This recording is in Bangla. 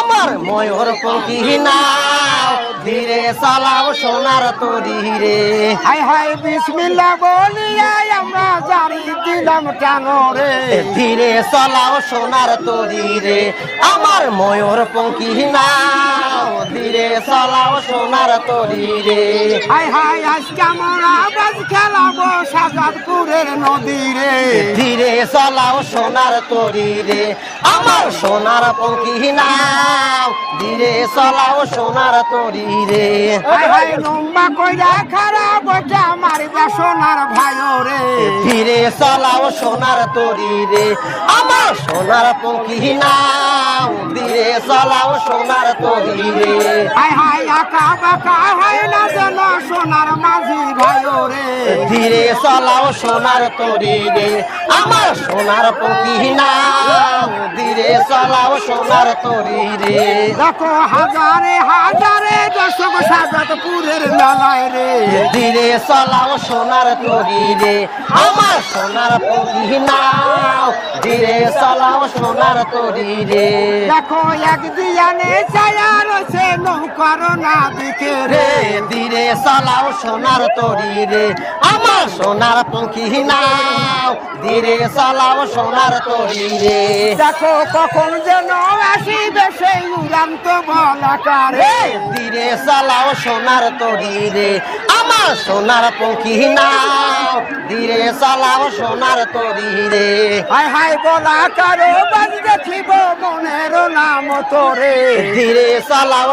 আমার ময়ূর পঙ্খী নাও ধীরে চালাও সোনার তরি রে। হাই হাই বিসমিল্লাহ বলিয়া আমরা জারি দিলাম টানো রে। ধীরে চালাও সোনার তরি রে আমার ময়ূর পঙ্খী নাও ধীরে চালাও সোনার তরি রে। হাই হাই আজকে আমরা বাজ খেলাবো সাজাদপুরের নদী রে। ধীরে চালাও সোনার তরি রে আমার সোনার পঙ্খী নাও ধীরে চালাও সোনার তরি রে। হাই হাই লম্বা কইরা খারাপ ওটা মারিবা সোনার ভাইও রে। ধীরে চালাও সোনার তরি রে আমার সোনার পঙ্খী নাও ধীরে চালাও সোনার তরি রে। হাই হাই আঁকা বাঁকা হয় না যেন সোনার মাঝি ভাইও রে। ধীরে চালাও সোনার তরি রে আমার সোনার পঙ্খী নাও ধীরে চালাও সোনার তরি রে। দেখো হাজারে হাজারে দর্শক সাজাদপুরের মেলায় রে। ধীরে চালাও সোনার তরি রে আমার সোনার পঙ্খী নাও ধীরে চালাও সোনার তরি রে। দেখো এক দিয়ানে ছায়া রয়েছে নৌকার না দিকে রে। ধীরে চালাও সোনার তরি রে আমার সোনার পঙ্খী নাও ধীরে চালাও সোনার তরি রে। দেখো কখন যেন আসিবে সেই উড়ান্ত বলাকারে। ধীরে চালাও সোনার তরি রে আমার সোনার পঙ্খী নাও ধীরে চালাও সোনার তরি রে। হাই হাই বলাকারো বাজ দেখিব মনের নাম তোরে। ধীরে চালাও